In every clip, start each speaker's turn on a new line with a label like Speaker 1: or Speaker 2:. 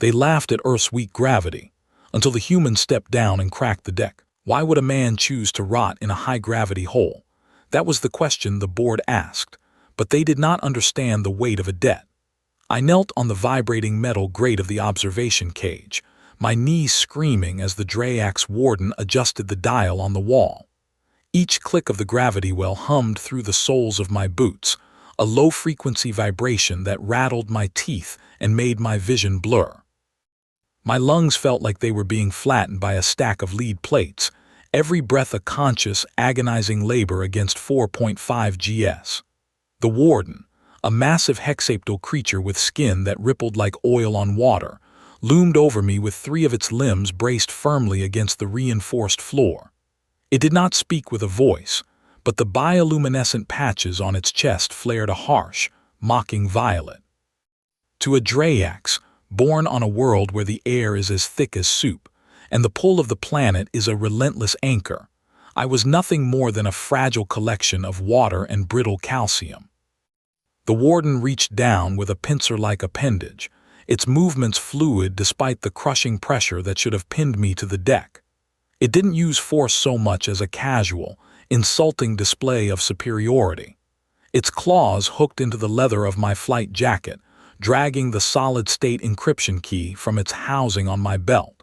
Speaker 1: They laughed at Earth's weak gravity, until the humans stepped down and cracked the deck. Why would a man choose to rot in a high-gravity hole? That was the question the board asked, but they did not understand the weight of a debt. I knelt on the vibrating metal grate of the observation cage, my knees screaming as the Drayax warden adjusted the dial on the wall. Each click of the gravity well hummed through the soles of my boots, a low-frequency vibration that rattled my teeth and made my vision blur. My lungs felt like they were being flattened by a stack of lead plates, every breath a conscious, agonizing labor against 4.5 GS. The warden, a massive hexaptal creature with skin that rippled like oil on water, loomed over me with 3 of its limbs braced firmly against the reinforced floor. It did not speak with a voice, but the bioluminescent patches on its chest flared a harsh, mocking violet. To a Drayax, born on a world where the air is as thick as soup, and the pull of the planet is a relentless anchor, I was nothing more than a fragile collection of water and brittle calcium. The warden reached down with a pincer-like appendage, its movements fluid despite the crushing pressure that should have pinned me to the deck. It didn't use force so much as a casual, insulting display of superiority. Its claws hooked into the leather of my flight jacket, dragging the solid-state encryption key from its housing on my belt.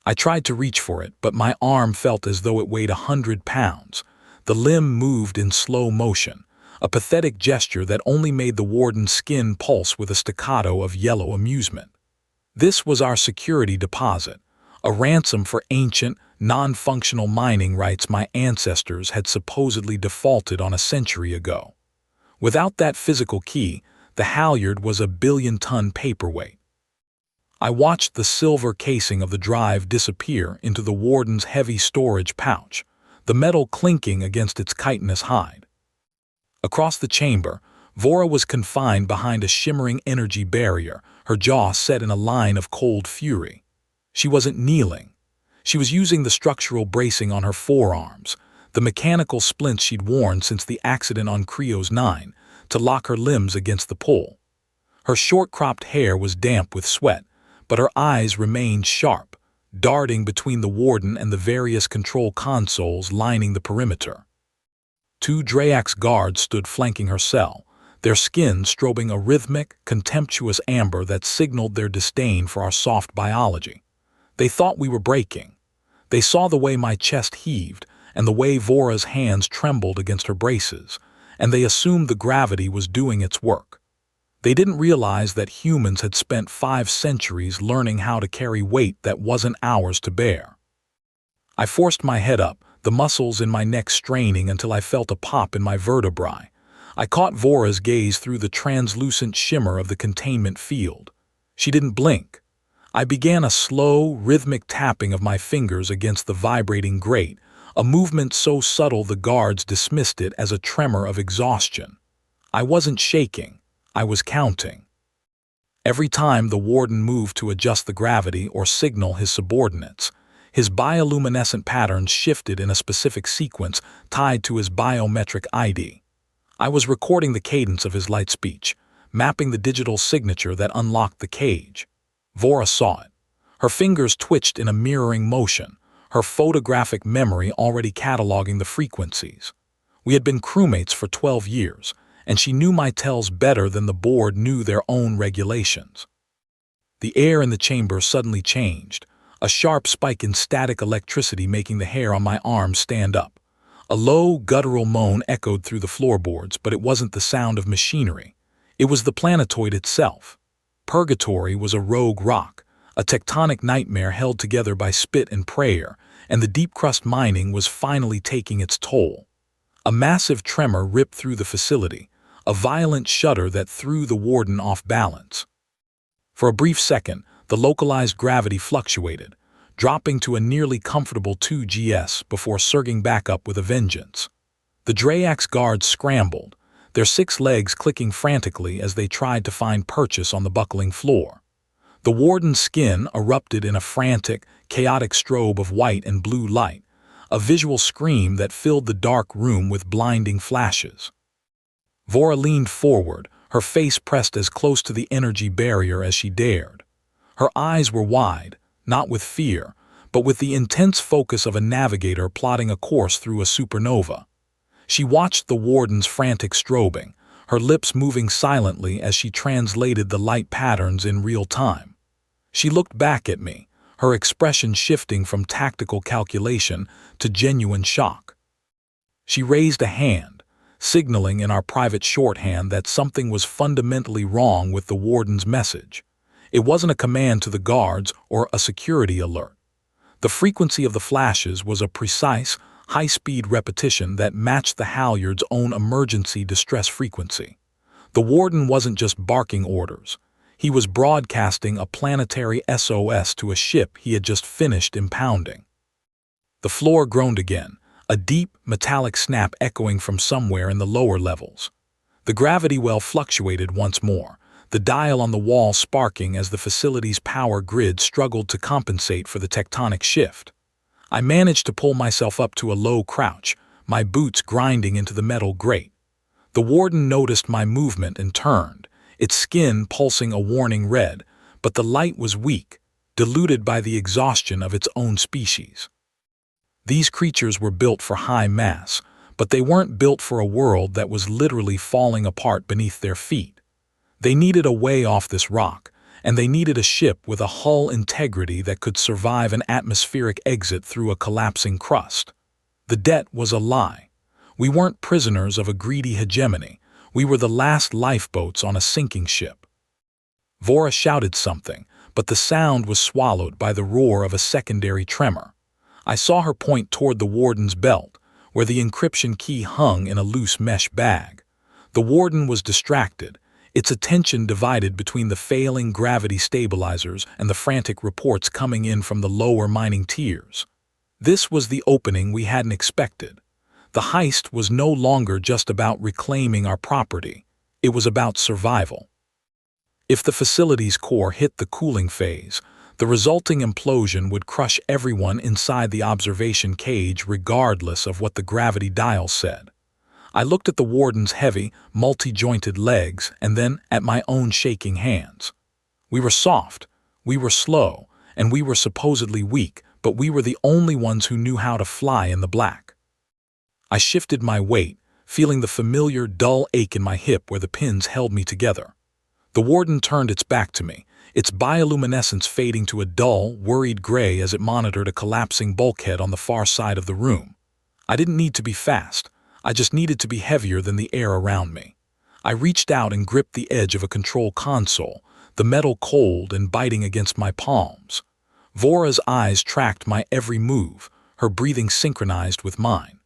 Speaker 1: I tried to reach for it, but my arm felt as though it weighed 100 pounds. The limb moved in slow motion, a pathetic gesture that only made the warden's skin pulse with a staccato of yellow amusement. This was our security deposit, a ransom for ancient, non-functional mining rights my ancestors had supposedly defaulted on a century ago. Without that physical key, the Halyard was a billion-ton paperweight. I watched the silver casing of the drive disappear into the warden's heavy storage pouch, the metal clinking against its chitinous hide. Across the chamber, Vora was confined behind a shimmering energy barrier, her jaw set in a line of cold fury. She wasn't kneeling. She was using the structural bracing on her forearms, the mechanical splints she'd worn since the accident on Creos 9, to lock her limbs against the pull. Her short-cropped hair was damp with sweat, but her eyes remained sharp, darting between the warden and the various control consoles lining the perimeter. 2 Drayax guards stood flanking her cell, their skin strobing a rhythmic, contemptuous amber that signaled their disdain for our soft biology. They thought we were breaking. They saw the way my chest heaved and the way Vora's hands trembled against her braces, and they assumed the gravity was doing its work. They didn't realize that humans had spent 5 centuries learning how to carry weight that wasn't ours to bear. I forced my head up, the muscles in my neck straining until I felt a pop in my vertebrae. I caught Vora's gaze through the translucent shimmer of the containment field. She didn't blink. I began a slow, rhythmic tapping of my fingers against the vibrating grate, a movement so subtle the guards dismissed it as a tremor of exhaustion. I wasn't shaking. I was counting. Every time the warden moved to adjust the gravity or signal his subordinates, his bioluminescent patterns shifted in a specific sequence tied to his biometric ID. I was recording the cadence of his light speech, mapping the digital signature that unlocked the cage. Vora saw it. Her fingers twitched in a mirroring motion, her photographic memory already cataloging the frequencies. We had been crewmates for 12 years, and she knew my tells better than the board knew their own regulations. The air in the chamber suddenly changed, a sharp spike in static electricity making the hair on my arm stand up. A low, guttural moan echoed through the floorboards, but it wasn't the sound of machinery. It was the planetoid itself. Purgatory was a rogue rock, a tectonic nightmare held together by spit and prayer, and the deep-crust mining was finally taking its toll. A massive tremor ripped through the facility, a violent shudder that threw the warden off balance. For a brief second, the localized gravity fluctuated, dropping to a nearly comfortable 2 GS before surging back up with a vengeance. The Drayax guards scrambled, their 6 legs clicking frantically as they tried to find purchase on the buckling floor. The warden's skin erupted in a frantic, chaotic strobe of white and blue light, a visual scream that filled the dark room with blinding flashes. Vora leaned forward, her face pressed as close to the energy barrier as she dared. Her eyes were wide, not with fear, but with the intense focus of a navigator plotting a course through a supernova. She watched the warden's frantic strobing, her lips moving silently as she translated the light patterns in real time. She looked back at me, her expression shifting from tactical calculation to genuine shock. She raised a hand, signaling in our private shorthand that something was fundamentally wrong with the warden's message. It wasn't a command to the guards or a security alert. The frequency of the flashes was a precise, high-speed repetition that matched the Halyard's own emergency distress frequency. The warden wasn't just barking orders. He was broadcasting a planetary SOS to a ship he had just finished impounding. The floor groaned again, a deep, metallic snap echoing from somewhere in the lower levels. The gravity well fluctuated once more, the dial on the wall sparking as the facility's power grid struggled to compensate for the tectonic shift. I managed to pull myself up to a low crouch, my boots grinding into the metal grate. The warden noticed my movement and turned, its skin pulsing a warning red, but the light was weak, diluted by the exhaustion of its own species. These creatures were built for high mass, but they weren't built for a world that was literally falling apart beneath their feet. They needed a way off this rock, and they needed a ship with a hull integrity that could survive an atmospheric exit through a collapsing crust. The debt was a lie. We weren't prisoners of a greedy hegemony. We were the last lifeboats on a sinking ship. Vora shouted something, but the sound was swallowed by the roar of a secondary tremor. I saw her point toward the warden's belt, where the encryption key hung in a loose mesh bag. The warden was distracted, its attention divided between the failing gravity stabilizers and the frantic reports coming in from the lower mining tiers. This was the opening we hadn't expected. The heist was no longer just about reclaiming our property. It was about survival. If the facility's core hit the cooling phase, the resulting implosion would crush everyone inside the observation cage regardless of what the gravity dial said. I looked at the warden's heavy, multi-jointed legs and then at my own shaking hands. We were soft, we were slow, and we were supposedly weak, but we were the only ones who knew how to fly in the black. I shifted my weight, feeling the familiar dull ache in my hip where the pins held me together. The warden turned its back to me, its bioluminescence fading to a dull, worried gray as it monitored a collapsing bulkhead on the far side of the room. I didn't need to be fast. I just needed to be heavier than the air around me. I reached out and gripped the edge of a control console, the metal cold and biting against my palms. Vora's eyes tracked my every move, her breathing synchronized with mine.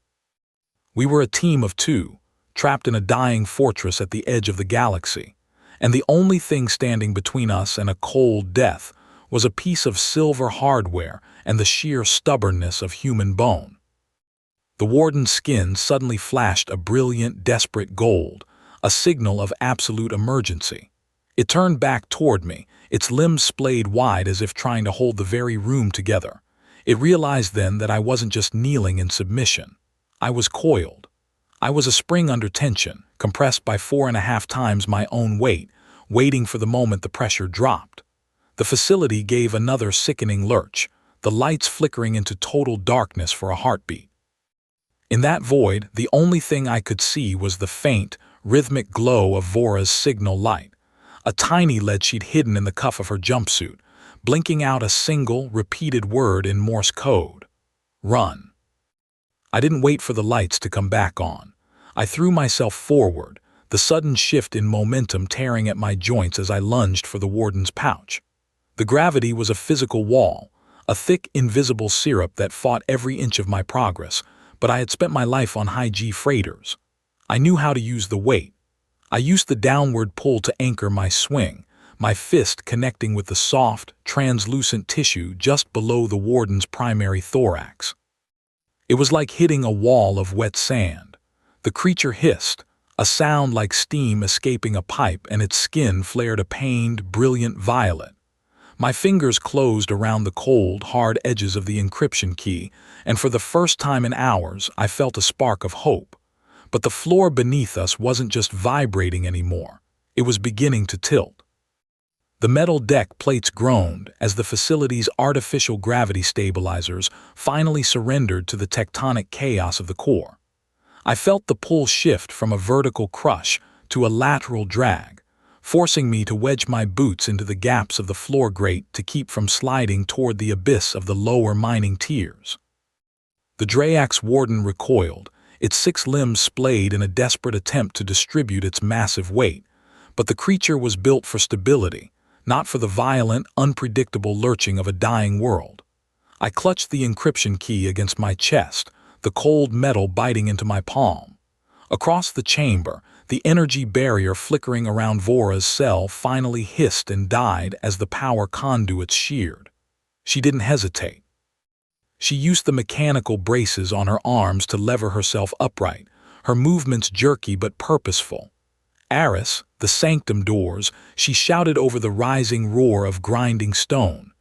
Speaker 1: We were a team of two, trapped in a dying fortress at the edge of the galaxy, and the only thing standing between us and a cold death was a piece of silver hardware and the sheer stubbornness of human bone. The warden's skin suddenly flashed a brilliant, desperate gold, a signal of absolute emergency. It turned back toward me, its limbs splayed wide as if trying to hold the very room together. It realized then that I wasn't just kneeling in submission. I was coiled. I was a spring under tension, compressed by 4.5 times my own weight, waiting for the moment the pressure dropped. The facility gave another sickening lurch, the lights flickering into total darkness for a heartbeat. In that void, the only thing I could see was the faint, rhythmic glow of Vora's signal light, a tiny lead sheet hidden in the cuff of her jumpsuit, blinking out a single, repeated word in Morse code. Run. I didn't wait for the lights to come back on. I threw myself forward, the sudden shift in momentum tearing at my joints as I lunged for the warden's pouch. The gravity was a physical wall, a thick, invisible syrup that fought every inch of my progress, but I had spent my life on high-G freighters. I knew how to use the weight. I used the downward pull to anchor my swing, my fist connecting with the soft, translucent tissue just below the warden's primary thorax. It was like hitting a wall of wet sand. The creature hissed, a sound like steam escaping a pipe, and its skin flared a pained, brilliant violet. My fingers closed around the cold, hard edges of the encryption key, and for the first time in hours, I felt a spark of hope. But the floor beneath us wasn't just vibrating anymore. It was beginning to tilt. The metal deck plates groaned as the facility's artificial gravity stabilizers finally surrendered to the tectonic chaos of the core. I felt the pull shift from a vertical crush to a lateral drag, forcing me to wedge my boots into the gaps of the floor grate to keep from sliding toward the abyss of the lower mining tiers. The Drayax warden recoiled, its 6 limbs splayed in a desperate attempt to distribute its massive weight, but the creature was built for stability, not for the violent, unpredictable lurching of a dying world. I clutched the encryption key against my chest, the cold metal biting into my palm. Across the chamber, the energy barrier flickering around Vora's cell finally hissed and died as the power conduits sheared. She didn't hesitate. She used the mechanical braces on her arms to lever herself upright, her movements jerky but purposeful. Aris, the Sanctum doors, she shouted over the rising roar of grinding stone.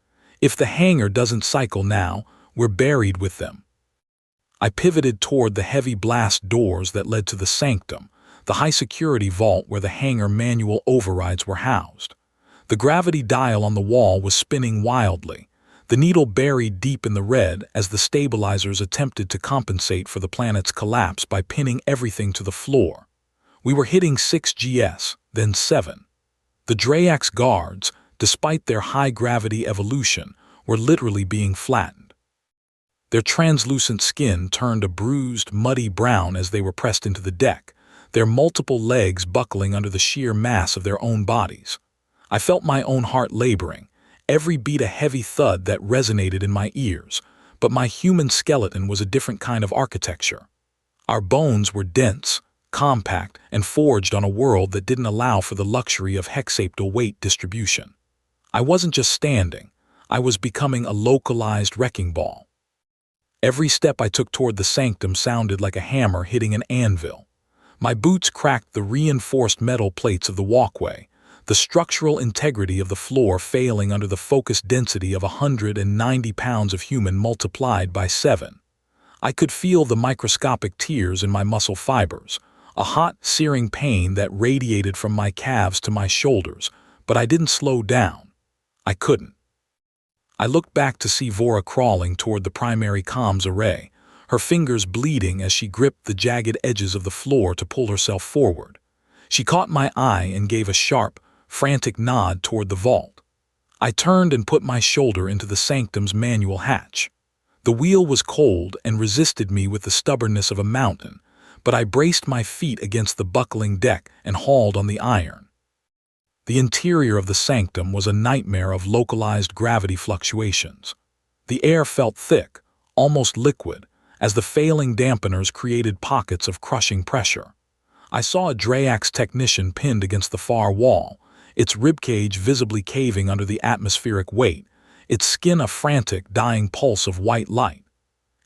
Speaker 1: If the hangar doesn't cycle now, we're buried with them. I pivoted toward the heavy blast doors that led to the Sanctum, the high-security vault where the hangar manual overrides were housed. The gravity dial on the wall was spinning wildly, the needle buried deep in the red as the stabilizers attempted to compensate for the planet's collapse by pinning everything to the floor. We were hitting 6 GS, then 7. The Drayax guards, despite their high-gravity evolution, were literally being flattened. Their translucent skin turned a bruised, muddy brown as they were pressed into the deck, their multiple legs buckling under the sheer mass of their own bodies. I felt my own heart laboring, every beat a heavy thud that resonated in my ears, but my human skeleton was a different kind of architecture. Our bones were dense, compact, and forged on a world that didn't allow for the luxury of hexaptal weight distribution. I wasn't just standing, I was becoming a localized wrecking ball. Every step I took toward the Sanctum sounded like a hammer hitting an anvil. My boots cracked the reinforced metal plates of the walkway, the structural integrity of the floor failing under the focused density of 190 pounds of human multiplied by 7. I could feel the microscopic tears in my muscle fibers, a hot, searing pain that radiated from my calves to my shoulders, but I didn't slow down. I couldn't. I looked back to see Vora crawling toward the primary comms array, her fingers bleeding as she gripped the jagged edges of the floor to pull herself forward. She caught my eye and gave a sharp, frantic nod toward the vault. I turned and put my shoulder into the Sanctum's manual hatch. The wheel was cold and resisted me with the stubbornness of a mountain, but I braced my feet against the buckling deck and hauled on the iron. The interior of the Sanctum was a nightmare of localized gravity fluctuations. The air felt thick, almost liquid, as the failing dampeners created pockets of crushing pressure. I saw a Drayax technician pinned against the far wall, its ribcage visibly caving under the atmospheric weight, its skin a frantic, dying pulse of white light.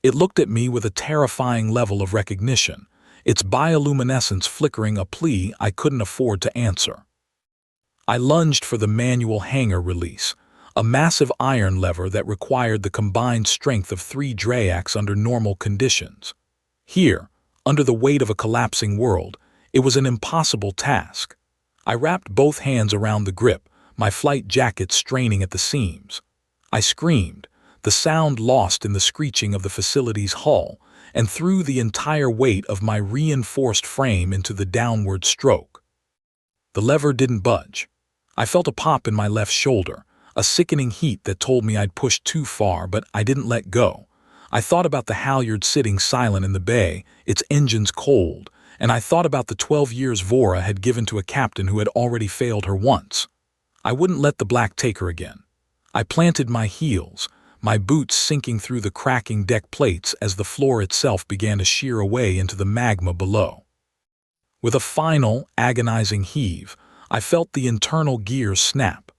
Speaker 1: It looked at me with a terrifying level of recognition, its bioluminescence flickering a plea I couldn't afford to answer. I lunged for the manual hangar release, a massive iron lever that required the combined strength of 3 Drayax under normal conditions. Here, under the weight of a collapsing world, it was an impossible task. I wrapped both hands around the grip, my flight jacket straining at the seams. I screamed, the sound lost in the screeching of the facility's hull, and threw the entire weight of my reinforced frame into the downward stroke. The lever didn't budge. I felt a pop in my left shoulder, a sickening heat that told me I'd pushed too far, but I didn't let go. I thought about the Halyard sitting silent in the bay, its engines cold, and I thought about the 12 years Vora had given to a captain who had already failed her once. I wouldn't let the black take her again. I planted my heels, my boots sinking through the cracking deck plates as the floor itself began to shear away into the magma below. With a final, agonizing heave, I felt the internal gears snap.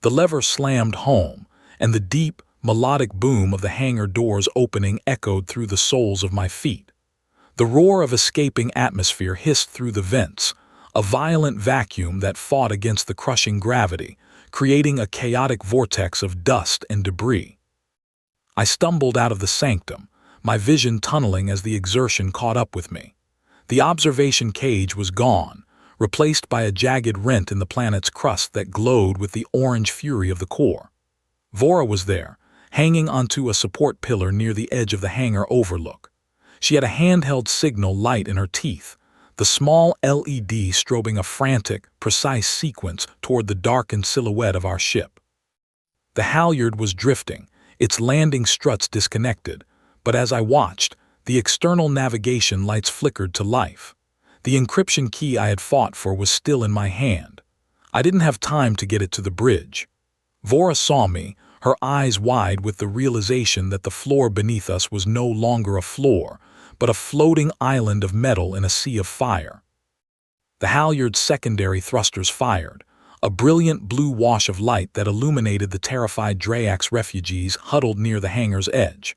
Speaker 1: The lever slammed home, and the deep, melodic boom of the hangar doors opening echoed through the soles of my feet. The roar of escaping atmosphere hissed through the vents, a violent vacuum that fought against the crushing gravity, creating a chaotic vortex of dust and debris. I stumbled out of the Sanctum, my vision tunneling as the exertion caught up with me. The observation cage was gone, replaced by a jagged rent in the planet's crust that glowed with the orange fury of the core. Vora was there, hanging onto a support pillar near the edge of the hangar overlook. She had a handheld signal light in her teeth, the small LED strobing a frantic, precise sequence toward the darkened silhouette of our ship. The Halyard was drifting, its landing struts disconnected, but as I watched, the external navigation lights flickered to life. The encryption key I had fought for was still in my hand. I didn't have time to get it to the bridge. Vora saw me, her eyes wide with the realization that the floor beneath us was no longer a floor, but a floating island of metal in a sea of fire. The Halyard's secondary thrusters fired, a brilliant blue wash of light that illuminated the terrified Drayax refugees huddled near the hangar's edge.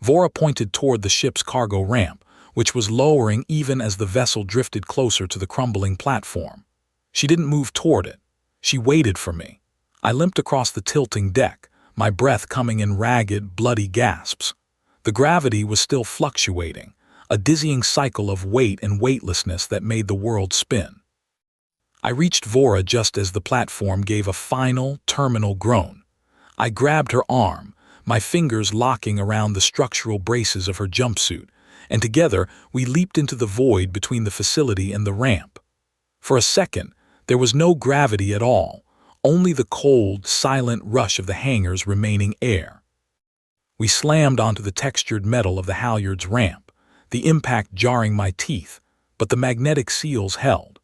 Speaker 1: Vora pointed toward the ship's cargo ramp, which was lowering even as the vessel drifted closer to the crumbling platform. She didn't move toward it. She waited for me. I limped across the tilting deck, my breath coming in ragged, bloody gasps. The gravity was still fluctuating, a dizzying cycle of weight and weightlessness that made the world spin. I reached Vora just as the platform gave a final, terminal groan. I grabbed her arm, my fingers locking around the structural braces of her jumpsuit, and together we leaped into the void between the facility and the ramp. For a second, there was no gravity at all, only the cold, silent rush of the hangar's remaining air. We slammed onto the textured metal of the Halyard's ramp, the impact jarring my teeth, but the magnetic seals held.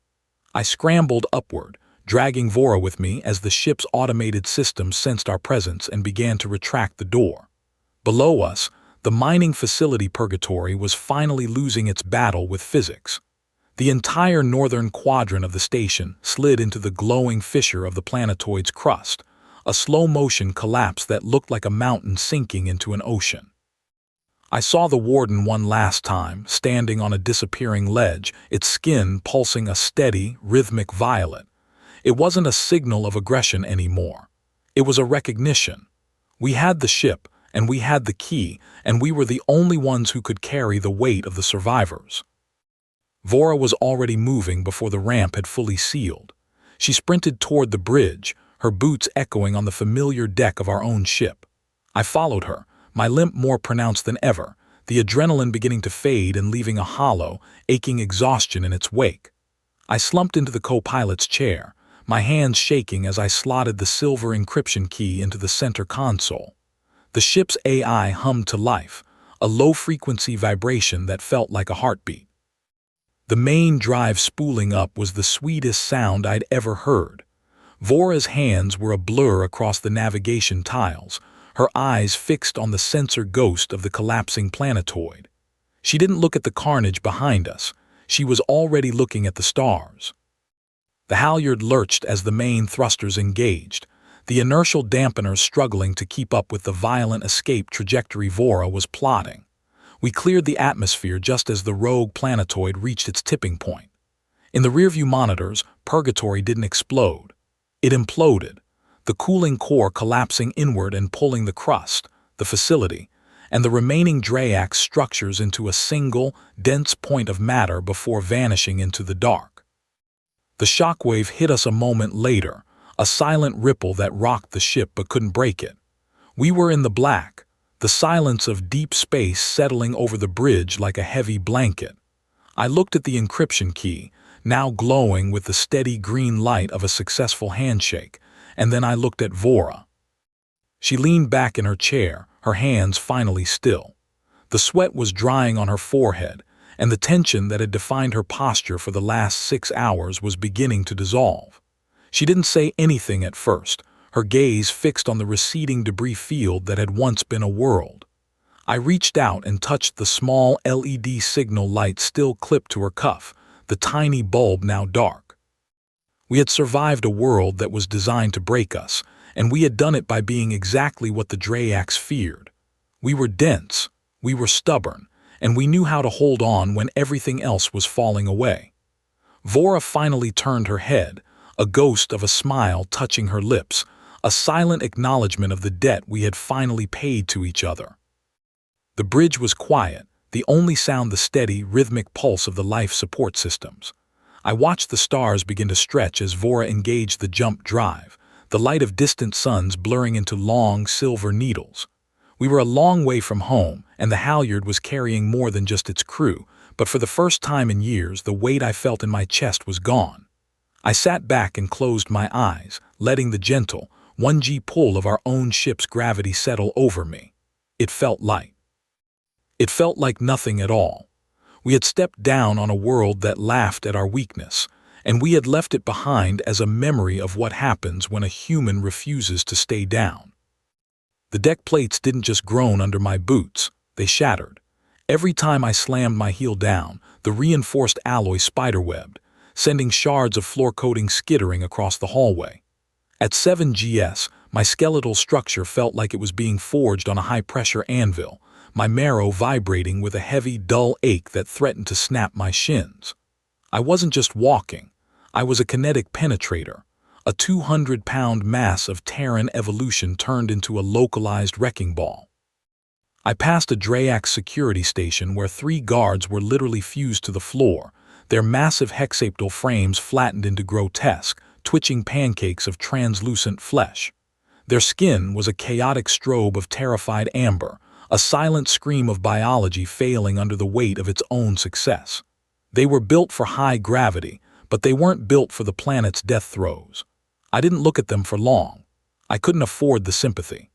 Speaker 1: I scrambled upward, dragging Vora with me as the ship's automated system sensed our presence and began to retract the door. Below us, the mining facility Purgatory was finally losing its battle with physics. The entire northern quadrant of the station slid into the glowing fissure of the planetoid's crust, a slow-motion collapse that looked like a mountain sinking into an ocean. I saw the warden one last time, standing on a disappearing ledge, its skin pulsing a steady, rhythmic violet. It wasn't a signal of aggression anymore. It was a recognition. We had the ship, and we had the key, and we were the only ones who could carry the weight of the survivors. Vora was already moving before the ramp had fully sealed. She sprinted toward the bridge, her boots echoing on the familiar deck of our own ship. I followed her, my limp more pronounced than ever, the adrenaline beginning to fade and leaving a hollow, aching exhaustion in its wake. I slumped into the co-pilot's chair, my hands shaking as I slotted the silver encryption key into the center console. The ship's AI hummed to life, a low-frequency vibration that felt like a heartbeat. The main drive spooling up was the sweetest sound I'd ever heard. Vora's hands were a blur across the navigation tiles, her eyes fixed on the sensor ghost of the collapsing planetoid. She didn't look at the carnage behind us. She was already looking at the stars. The Halyard lurched as the main thrusters engaged, the inertial dampeners struggling to keep up with the violent escape trajectory Vora was plotting. We cleared the atmosphere just as the rogue planetoid reached its tipping point. In the rearview monitors, Purgatory didn't explode. It imploded, the cooling core collapsing inward and pulling the crust, the facility, and the remaining Drayax structures into a single, dense point of matter before vanishing into the dark. The shockwave hit us a moment later, a silent ripple that rocked the ship but couldn't break it. We were in the black, the silence of deep space settling over the bridge like a heavy blanket. I looked at the encryption key, now glowing with the steady green light of a successful handshake, and then I looked at Vora. She leaned back in her chair, her hands finally still. The sweat was drying on her forehead, and the tension that had defined her posture for the last 6 hours was beginning to dissolve. She didn't say anything at first, her gaze fixed on the receding debris field that had once been a world. I reached out and touched the small LED signal light still clipped to her cuff, the tiny bulb now dark. We had survived a world that was designed to break us, and we had done it by being exactly what the Drayax feared. We were dense, we were stubborn, and we knew how to hold on when everything else was falling away. Vora finally turned her head, a ghost of a smile touching her lips, a silent acknowledgement of the debt we had finally paid to each other. The bridge was quiet, the only sound the steady, rhythmic pulse of the life support systems. I watched the stars begin to stretch as Vora engaged the jump drive, the light of distant suns blurring into long, silver needles. We were a long way from home, and the Halyard was carrying more than just its crew, but for the first time in years, the weight I felt in my chest was gone. I sat back and closed my eyes, letting the gentle, 1G pull of our own ship's gravity settle over me. It felt light. It felt like nothing at all. We had stepped down on a world that laughed at our weakness, and we had left it behind as a memory of what happens when a human refuses to stay down. The deck plates didn't just groan under my boots, they shattered. Every time I slammed my heel down, the reinforced alloy spiderwebbed, sending shards of floor coating skittering across the hallway. At 7 GS, my skeletal structure felt like it was being forged on a high-pressure anvil, my marrow vibrating with a heavy, dull ache that threatened to snap my shins. I wasn't just walking. I was a kinetic penetrator, a 200-pound mass of Terran evolution turned into a localized wrecking ball. I passed a Drayax security station where 3 guards were literally fused to the floor, their massive hexaptal frames flattened into grotesque, twitching pancakes of translucent flesh. Their skin was a chaotic strobe of terrified amber, a silent scream of biology failing under the weight of its own success. They were built for high gravity, but they weren't built for the planet's death throes. I didn't look at them for long. I couldn't afford the sympathy.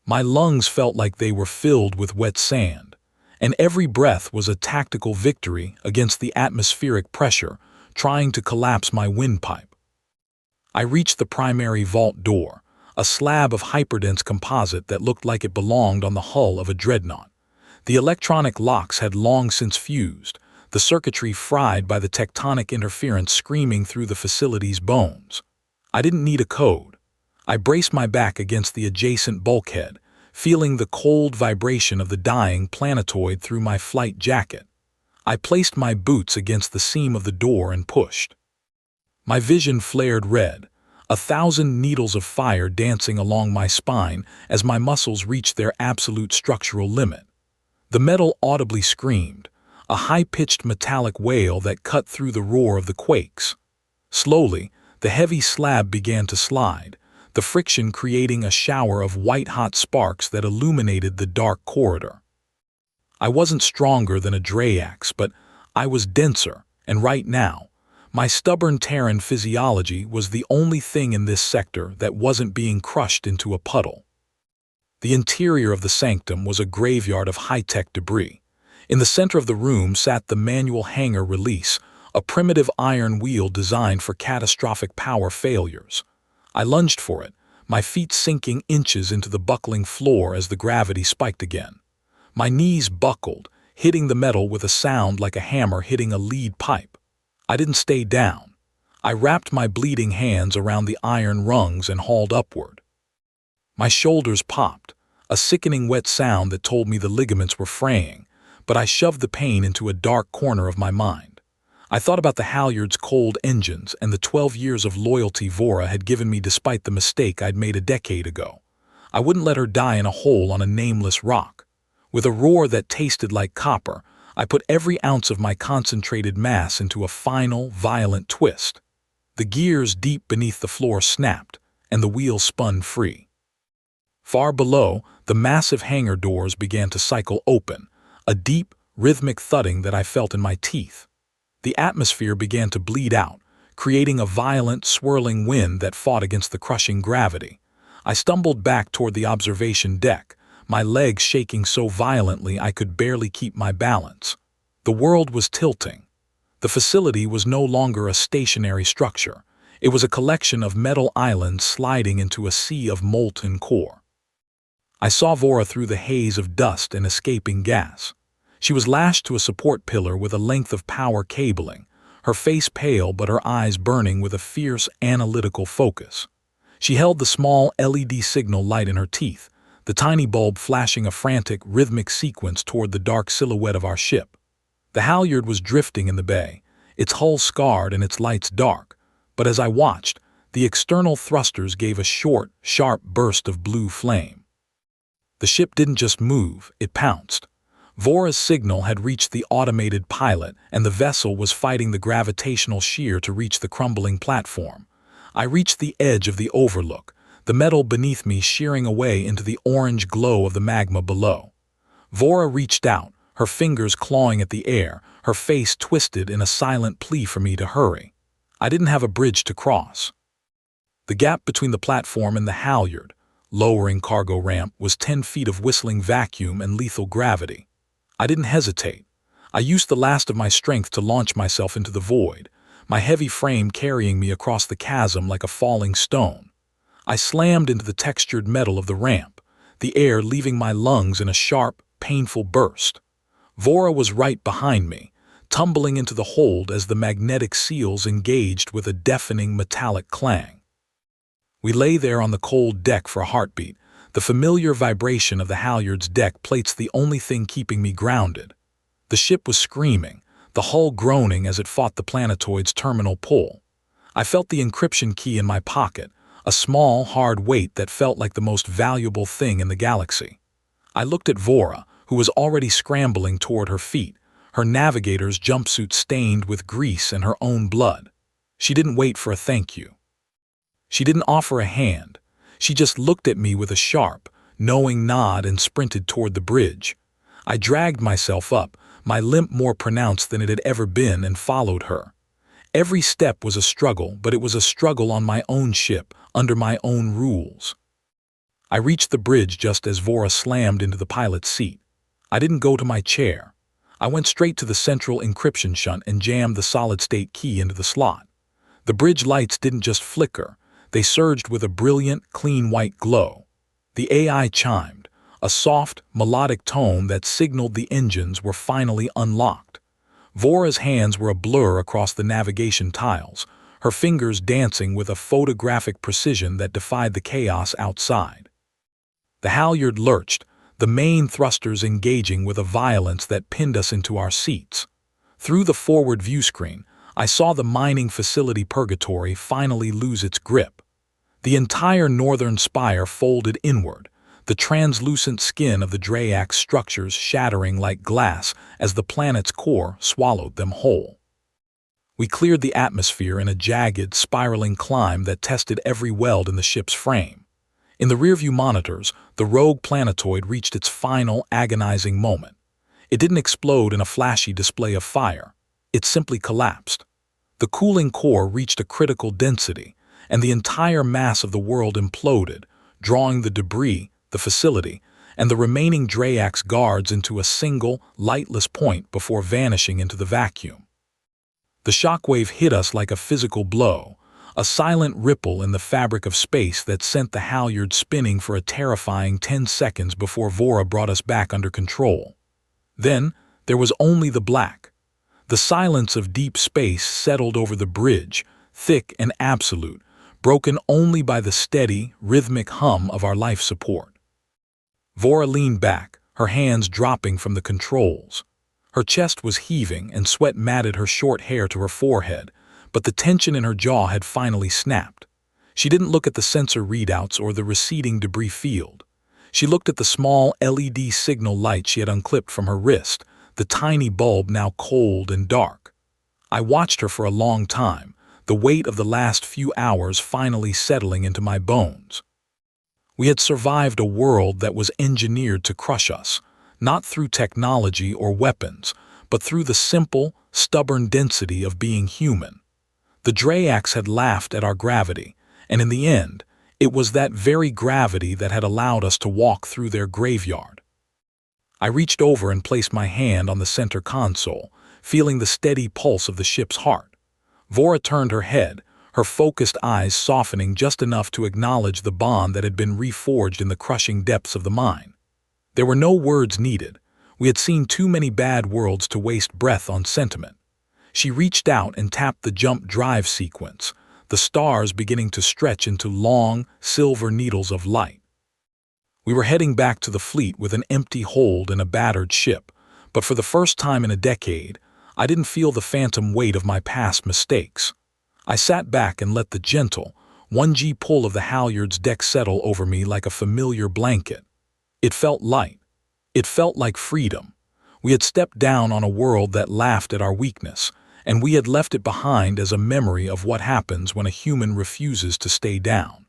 Speaker 1: My lungs felt like they were filled with wet sand, and every breath was a tactical victory against the atmospheric pressure trying to collapse my windpipe. I reached the primary vault door, a slab of hyperdense composite that looked like it belonged on the hull of a dreadnought. The electronic locks had long since fused, the circuitry fried by the tectonic interference screaming through the facility's bones. I didn't need a code. I braced my back against the adjacent bulkhead, feeling the cold vibration of the dying planetoid through my flight jacket. I placed my boots against the seam of the door and pushed. My vision flared red, 1,000 needles of fire dancing along my spine as my muscles reached their absolute structural limit. The metal audibly screamed, a high-pitched metallic wail that cut through the roar of the quakes. Slowly, the heavy slab began to slide, the friction creating a shower of white-hot sparks that illuminated the dark corridor. I wasn't stronger than a Drayax, but I was denser, and right now, my stubborn Terran physiology was the only thing in this sector that wasn't being crushed into a puddle. The interior of the Sanctum was a graveyard of high-tech debris. In the center of the room sat the manual hangar release, a primitive iron wheel designed for catastrophic power failures. I lunged for it, my feet sinking inches into the buckling floor as the gravity spiked again. My knees buckled, hitting the metal with a sound like a hammer hitting a lead pipe. I didn't stay down. I wrapped my bleeding hands around the iron rungs and hauled upward. My shoulders popped, a sickening wet sound that told me the ligaments were fraying, but I shoved the pain into a dark corner of my mind. I thought about the Halyard's cold engines and the 12 years of loyalty Vora had given me despite the mistake I'd made a decade ago. I wouldn't let her die in a hole on a nameless rock. With a roar that tasted like copper, I put every ounce of my concentrated mass into a final, violent twist. The gears deep beneath the floor snapped, and the wheel spun free. Far below, the massive hangar doors began to cycle open, a deep, rhythmic thudding that I felt in my teeth. The atmosphere began to bleed out, creating a violent, swirling wind that fought against the crushing gravity. I stumbled back toward the observation deck, my legs shaking so violently I could barely keep my balance. The world was tilting. The facility was no longer a stationary structure. It was a collection of metal islands sliding into a sea of molten core. I saw Vora through the haze of dust and escaping gas. She was lashed to a support pillar with a length of power cabling, her face pale but her eyes burning with a fierce analytical focus. She held the small LED signal light in her teeth, the tiny bulb flashing a frantic, rhythmic sequence toward the dark silhouette of our ship. The Halyard was drifting in the bay, its hull scarred and its lights dark, but as I watched, the external thrusters gave a short, sharp burst of blue flame. The ship didn't just move, it pounced. Vora's signal had reached the automated pilot, and the vessel was fighting the gravitational shear to reach the crumbling platform. I reached the edge of the overlook, the metal beneath me shearing away into the orange glow of the magma below. Vora reached out, her fingers clawing at the air, her face twisted in a silent plea for me to hurry. I didn't have a bridge to cross. The gap between the platform and the Halyard, lowering cargo ramp, was 10 feet of whistling vacuum and lethal gravity. I didn't hesitate. I used the last of my strength to launch myself into the void, my heavy frame carrying me across the chasm like a falling stone. I slammed into the textured metal of the ramp, the air leaving my lungs in a sharp, painful burst. Vora was right behind me, tumbling into the hold as the magnetic seals engaged with a deafening metallic clang. We lay there on the cold deck for a heartbeat, the familiar vibration of the Halyard's deck plates the only thing keeping me grounded. The ship was screaming, the hull groaning as it fought the planetoid's terminal pull. I felt the encryption key in my pocket, a small, hard weight that felt like the most valuable thing in the galaxy. I looked at Vora, who was already scrambling toward her feet, her navigator's jumpsuit stained with grease and her own blood. She didn't wait for a thank you. She didn't offer a hand. She just looked at me with a sharp, knowing nod and sprinted toward the bridge. I dragged myself up, my limp more pronounced than it had ever been, and followed her. Every step was a struggle, but it was a struggle on my own ship, under my own rules. I reached the bridge just as Vora slammed into the pilot's seat. I didn't go to my chair. I went straight to the central encryption shunt and jammed the solid-state key into the slot. The bridge lights didn't just flicker. They surged with a brilliant, clean white glow. The AI chimed, a soft, melodic tone that signaled the engines were finally unlocked. Vora's hands were a blur across the navigation tiles, her fingers dancing with a photographic precision that defied the chaos outside. The Halyard lurched, the main thrusters engaging with a violence that pinned us into our seats. Through the forward view screen, I saw the mining facility Purgatory finally lose its grip. The entire northern spire folded inward, the translucent skin of the Drayax structures shattering like glass as the planet's core swallowed them whole. We cleared the atmosphere in a jagged, spiraling climb that tested every weld in the ship's frame. In the rearview monitors, the rogue planetoid reached its final, agonizing moment. It didn't explode in a flashy display of fire. It simply collapsed. The cooling core reached a critical density, and the entire mass of the world imploded, drawing the debris, the facility, and the remaining Drayax guards into a single, lightless point before vanishing into the vacuum. The shockwave hit us like a physical blow, a silent ripple in the fabric of space that sent the Halyard spinning for a terrifying 10 seconds before Vora brought us back under control. Then, there was only the black. The silence of deep space settled over the bridge, thick and absolute, broken only by the steady, rhythmic hum of our life support. Vora leaned back, her hands dropping from the controls. Her chest was heaving and sweat matted her short hair to her forehead, but the tension in her jaw had finally snapped. She didn't look at the sensor readouts or the receding debris field. She looked at the small LED signal light she had unclipped from her wrist, the tiny bulb now cold and dark. I watched her for a long time, the weight of the last few hours finally settling into my bones. We had survived a world that was engineered to crush us, not through technology or weapons, but through the simple, stubborn density of being human. The Drayax had laughed at our gravity, and in the end, it was that very gravity that had allowed us to walk through their graveyard. I reached over and placed my hand on the center console, feeling the steady pulse of the ship's heart. Vora turned her head, her focused eyes softening just enough to acknowledge the bond that had been reforged in the crushing depths of the mine. There were no words needed. We had seen too many bad worlds to waste breath on sentiment. She reached out and tapped the jump drive sequence, the stars beginning to stretch into long, silver needles of light. We were heading back to the fleet with an empty hold and a battered ship, but for the first time in a decade, I didn't feel the phantom weight of my past mistakes. I sat back and let the gentle, 1G pull of the Halyard's deck settle over me like a familiar blanket. It felt light. It felt like freedom. We had stepped down on a world that laughed at our weakness, and we had left it behind as a memory of what happens when a human refuses to stay down.